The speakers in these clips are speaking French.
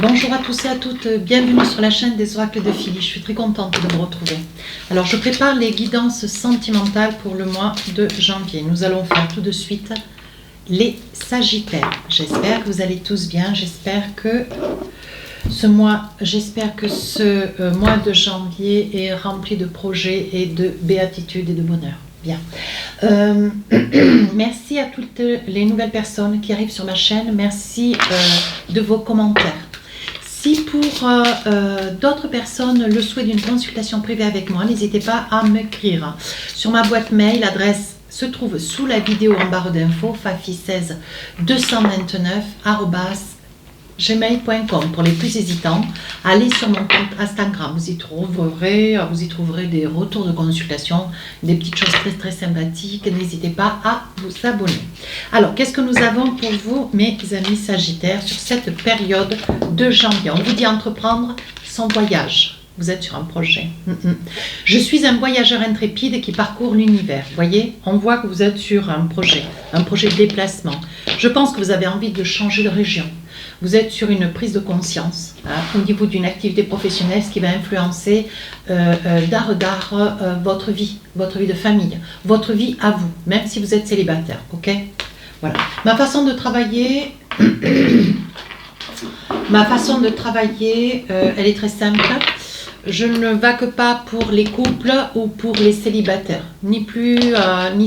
Bonjour à tous et à toutes, bienvenue sur la chaîne des oracles de Philly, je suis très contente de me retrouver. Alors je prépare les guidances sentimentales pour le mois de janvier. Nous allons faire tout de suite les Sagittaires. J'espère que vous allez tous bien, j'espère que ce mois de janvier est rempli de projets et de béatitude et de bonheur. Bien. Merci à toutes les nouvelles personnes qui arrivent sur ma chaîne, merci de vos commentaires. Si pour d'autres personnes le souhait d'une consultation privée avec moi, n'hésitez pas à m'écrire. Sur ma boîte mail, l'adresse se trouve sous la vidéo en barre d'infos, fafi16 229@gmail.com. Pour les plus hésitants, allez sur mon compte Instagram, vous y trouverez des retours de consultation, des petites choses très très sympathiques. N'hésitez pas à vous abonner. Alors, qu'est-ce que nous avons pour vous, mes amis Sagittaires, sur cette période de janvier? On vous dit entreprendre son voyage. Vous êtes sur un projet. Je suis un voyageur intrépide qui parcourt l'univers. Voyez, on voit que vous êtes sur un projet de déplacement. Je pense que vous avez envie de changer de région. Vous êtes sur une prise de conscience au niveau d'une activité professionnelle, ce qui va influencer votre vie de famille, votre vie à vous, même si vous êtes célibataire. Ok? Voilà. Ma façon de travailler, elle est très simple. Je ne vaque pas pour les couples ou pour les célibataires, ni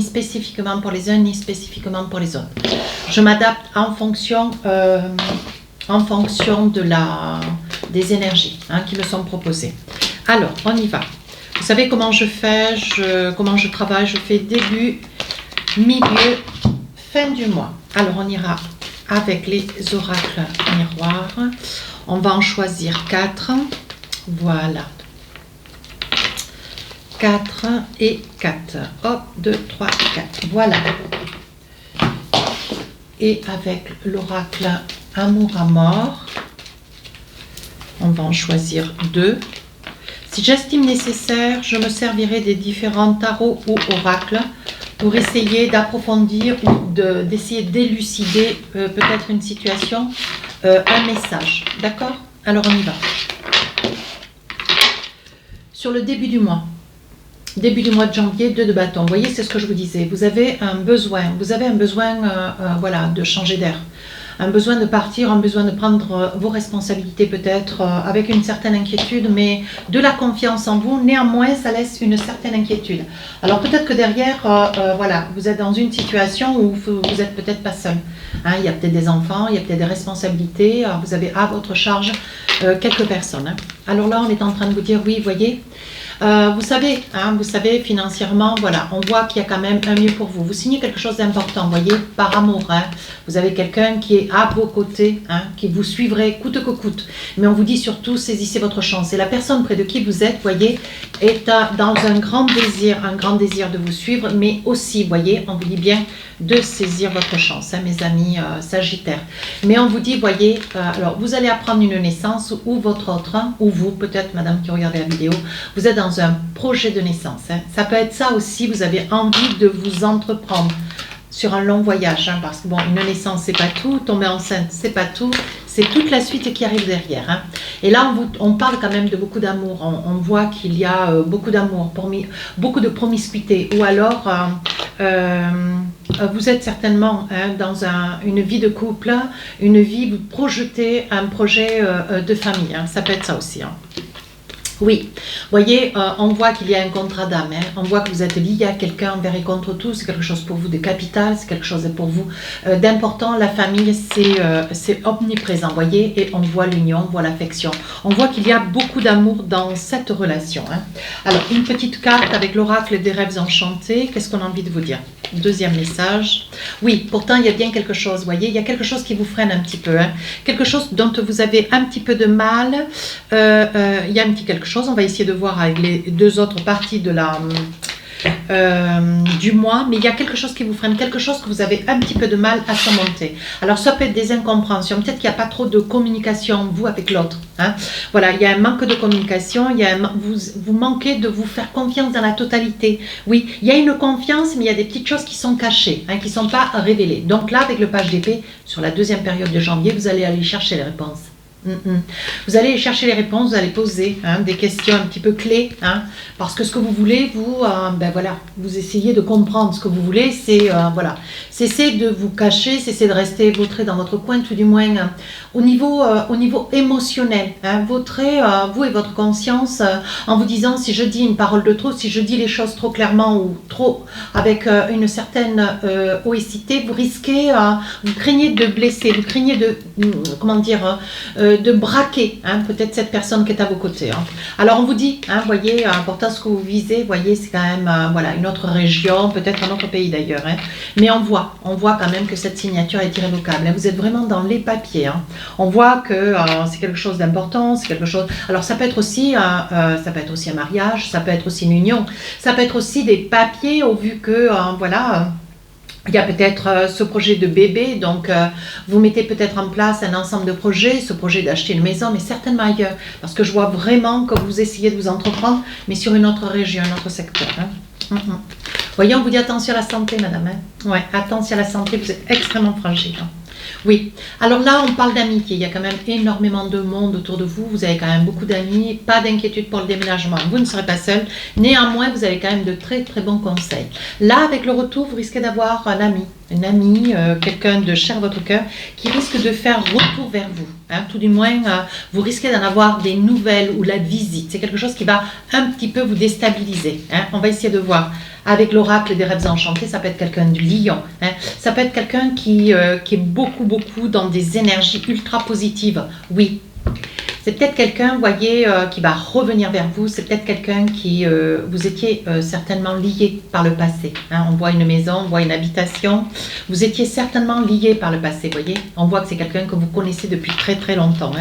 spécifiquement pour les uns, ni spécifiquement pour les autres. Je m'adapte en fonction des énergies qui me sont proposées. Alors, on y va. Vous savez comment je fais, comment je travaille, je fais début, milieu, fin du mois. Alors, on ira avec les oracles miroirs. On va en choisir 4. Voilà. 4 et 4. Hop, 2, 3, 4. Voilà. Et avec l'oracle Amour à mort, on va en choisir 2. Si j'estime nécessaire, je me servirai des différents tarots ou oracles pour essayer d'approfondir ou d'essayer d'élucider peut-être une situation, un message. D'accord? Alors on y va. Sur le début du mois de janvier, 2 de bâton. Vous voyez, c'est ce que je vous disais. Vous avez un besoin, voilà, de changer d'air. Un besoin de partir, un besoin de prendre vos responsabilités peut-être avec une certaine inquiétude, mais de la confiance en vous. Néanmoins, ça laisse une certaine inquiétude. Alors peut-être que derrière, voilà, vous êtes dans une situation où vous n'êtes peut-être pas seul. Il y a peut-être des enfants, il y a peut-être des responsabilités. Vous avez à votre charge quelques personnes. Alors là, on est en train de vous dire, oui, voyez, vous savez, financièrement, voilà, on voit qu'il y a quand même un mieux pour vous. Vous signez quelque chose d'important, vous voyez, par amour. Vous avez quelqu'un qui est à vos côtés, qui vous suivrait coûte que coûte. Mais on vous dit surtout, saisissez votre chance. Et la personne près de qui vous êtes, voyez, est dans un grand désir de vous suivre, mais aussi, voyez, on vous dit bien de saisir votre chance, mes amis Sagittaires. Mais on vous dit, voyez, alors vous allez apprendre une naissance ou votre autre, ou vous, peut-être, madame qui regardez la vidéo, vous êtes dans un projet de naissance. Ça peut être ça aussi, vous avez envie de vous entreprendre sur un long voyage, parce que bon, une naissance c'est pas tout, tomber enceinte c'est pas tout, c'est toute la suite qui arrive derrière. Et là on parle quand même de beaucoup d'amour, on voit qu'il y a beaucoup d'amour, beaucoup de promiscuité, ou alors vous êtes certainement dans une vie de couple, une vie, vous projetez un projet de famille, ça peut être ça aussi. Oui, voyez, on voit qu'il y a un contrat d'âme, on voit que vous êtes lié à quelqu'un envers et contre tout, c'est quelque chose pour vous de capital, c'est quelque chose pour vous d'important. La famille, c'est omniprésent, voyez, et on voit l'union, on voit l'affection, on voit qu'il y a beaucoup d'amour dans cette relation. Alors, une petite carte avec l'oracle des rêves enchantés, qu'est-ce qu'on a envie de vous dire? Deuxième message. Oui, pourtant, il y a bien quelque chose, voyez, il y a quelque chose qui vous freine un petit peu, quelque chose dont vous avez un petit peu de mal, il y a un petit quelque chose. On va essayer de voir avec les 2 autres parties de du mois, mais il y a quelque chose qui vous freine, quelque chose que vous avez un petit peu de mal à surmonter. Alors ça peut être des incompréhensions, peut-être qu'il n'y a pas trop de communication, vous avec l'autre. Voilà, il y a un manque de communication, vous manquez de vous faire confiance dans la totalité. Oui, il y a une confiance, mais il y a des petites choses qui sont cachées, qui ne sont pas révélées. Donc là, avec le page d'épée, sur la 2e période de janvier, vous allez aller chercher les réponses. Vous allez chercher les réponses, vous allez poser des questions un petit peu clés, parce que ce que vous voulez, vous, ben voilà, vous essayez de comprendre ce que vous voulez, c'est voilà, cessez de vous cacher, cessez de rester vautré dans votre coin, tout du moins au niveau émotionnel, vautré, vous et votre conscience, en vous disant si je dis une parole de trop, si je dis les choses trop clairement ou trop avec une certaine oïcité, vous risquez, vous craignez de blesser, vous craignez de, comment dire, de braquer peut-être cette personne qui est à vos côtés. Alors on vous dit, voyez, pourtant ce que vous visez, voyez, c'est quand même voilà, une autre région, peut-être un autre pays d'ailleurs, mais on voit quand même que cette signature est irrévocable. Vous êtes vraiment dans les papiers. On voit que c'est quelque chose d'important, c'est quelque chose. Alors ça peut être aussi un mariage, ça peut être aussi une union, ça peut être aussi des papiers au vu que voilà. Il y a peut-être ce projet de bébé, donc vous mettez peut-être en place un ensemble de projets, ce projet d'acheter une maison, mais certainement ailleurs, parce que je vois vraiment que vous essayez de vous entreprendre, mais sur une autre région, un autre secteur. Voyez, on vous dit attention à la santé, madame. Ouais, attention à la santé, vous êtes extrêmement fragile. Oui, alors là on parle d'amitié, il y a quand même énormément de monde autour de vous, vous avez quand même beaucoup d'amis, pas d'inquiétude pour le déménagement, vous ne serez pas seul, néanmoins vous avez quand même de très très bons conseils. Là avec le retour vous risquez d'avoir un ami, quelqu'un de cher à votre cœur qui risque de faire retour vers vous. Tout du moins, vous risquez d'en avoir des nouvelles ou la visite. C'est quelque chose qui va un petit peu vous déstabiliser. On va essayer de voir. Avec l'oracle des rêves enchantés, ça peut être quelqu'un de lion. Ça peut être quelqu'un qui est beaucoup dans des énergies ultra positives. Oui. C'est peut-être quelqu'un, vous voyez, qui va revenir vers vous. C'est peut-être quelqu'un qui, vous étiez certainement lié par le passé. On voit une maison, on voit une habitation. Vous étiez certainement lié par le passé, vous voyez. On voit que c'est quelqu'un que vous connaissez depuis très très longtemps.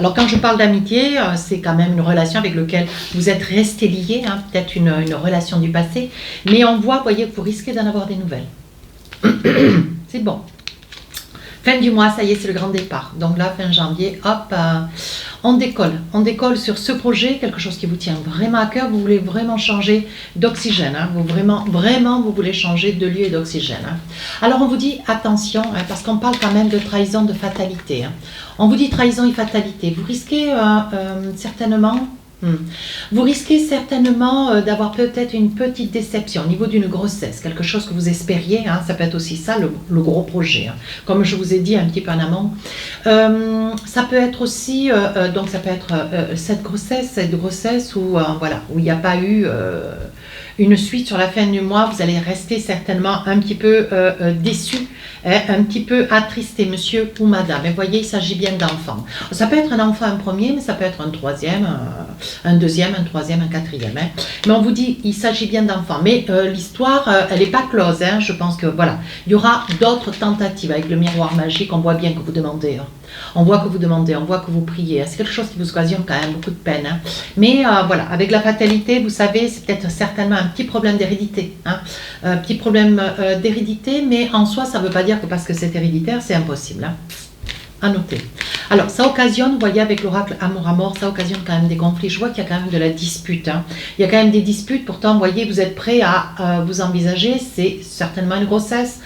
Alors quand je parle d'amitié, c'est quand même une relation avec laquelle vous êtes resté lié, peut-être une relation du passé. Mais on voit, vous voyez, que vous risquez d'en avoir des nouvelles. C'est bon. Fin du mois, ça y est, c'est le grand départ. Donc là, fin janvier, hop, on décolle sur ce projet, quelque chose qui vous tient vraiment à cœur. Vous voulez vraiment changer d'oxygène, vous vraiment, vous voulez changer de lieu et d'oxygène. Alors on vous dit attention, parce qu'on parle quand même de trahison, de fatalité. On vous dit trahison et fatalité. Vous risquez certainement... Vous risquez certainement d'avoir peut-être une petite déception au niveau d'une grossesse, quelque chose que vous espériez, ça peut être aussi ça le gros projet, comme je vous ai dit un petit peu en amont. Ça peut être aussi, donc ça peut être cette grossesse où voilà, où il n'y a pas eu une suite sur la fin du mois, vous allez rester certainement un petit peu déçu, un petit peu attristé, monsieur ou madame. Et voyez, il s'agit bien d'enfants. Ça peut être un enfant un premier, mais ça peut être un troisième, un deuxième, un troisième, un quatrième. Mais on vous dit, il s'agit bien d'enfants. Mais l'histoire, elle n'est pas close. Je pense que voilà, il y aura d'autres tentatives avec le miroir magique. On voit bien que vous demandez. On voit que vous demandez, on voit que vous priez. C'est quelque chose qui vous occasionne quand même beaucoup de peine. Mais voilà, avec la fatalité, vous savez, c'est peut-être certainement un petit problème d'hérédité. Un petit problème d'hérédité, mais en soi, ça ne veut pas dire que parce que c'est héréditaire, c'est impossible. À noter. Alors, ça occasionne, vous voyez, avec l'oracle amour à mort, ça occasionne quand même des conflits. Je vois qu'il y a quand même de la dispute. Il y a quand même des disputes, pourtant, vous voyez, vous êtes prêt à vous envisager. C'est certainement une grossesse.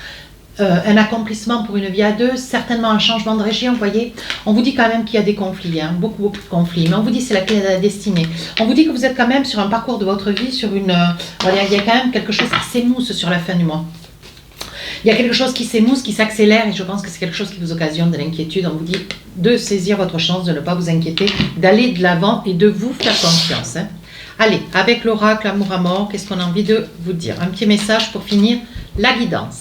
Un accomplissement pour une vie à deux, certainement un changement de région, vous voyez. On vous dit quand même qu'il y a des conflits, beaucoup de conflits, mais on vous dit que c'est la clé de la destinée. On vous dit que vous êtes quand même sur un parcours de votre vie, sur une... voilà, il y a quand même quelque chose qui s'émousse sur la fin du mois. Il y a quelque chose qui s'émousse, qui s'accélère, et je pense que c'est quelque chose qui vous occasionne de l'inquiétude. On vous dit de saisir votre chance, de ne pas vous inquiéter, d'aller de l'avant et de vous faire confiance. Allez, avec l'oracle amour à mort, qu'est-ce qu'on a envie de vous dire? Un petit message pour finir, la guidance.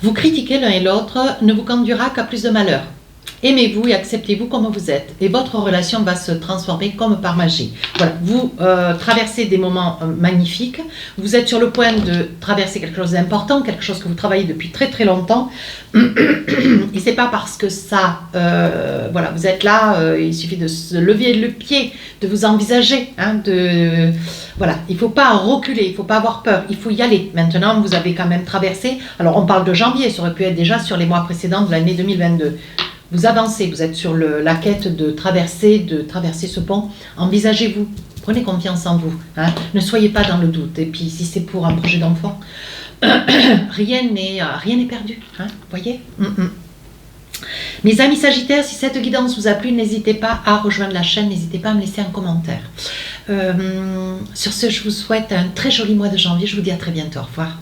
Vous critiquer l'un et l'autre ne vous conduira qu'à plus de malheur. Aimez-vous et acceptez-vous comme vous êtes. Et votre relation va se transformer comme par magie. Voilà, vous traversez des moments magnifiques. Vous êtes sur le point de traverser quelque chose d'important, quelque chose que vous travaillez depuis très très longtemps. Et c'est pas parce que ça, voilà, vous êtes là, il suffit de se lever le pied, de vous envisager, voilà, il ne faut pas reculer, il ne faut pas avoir peur, il faut y aller. Maintenant, vous avez quand même traversé, alors on parle de janvier, ça aurait pu être déjà sur les mois précédents de l'année 2022. Vous avancez, vous êtes sur la quête de traverser ce pont. Envisagez-vous, prenez confiance en vous. Ne soyez pas dans le doute. Et puis, si c'est pour un projet d'enfant, rien n'est perdu. Voyez. Mes amis Sagittaires, si cette guidance vous a plu, n'hésitez pas à rejoindre la chaîne, n'hésitez pas à me laisser un commentaire. Sur ce, je vous souhaite un très joli mois de janvier, je vous dis à très bientôt, au revoir.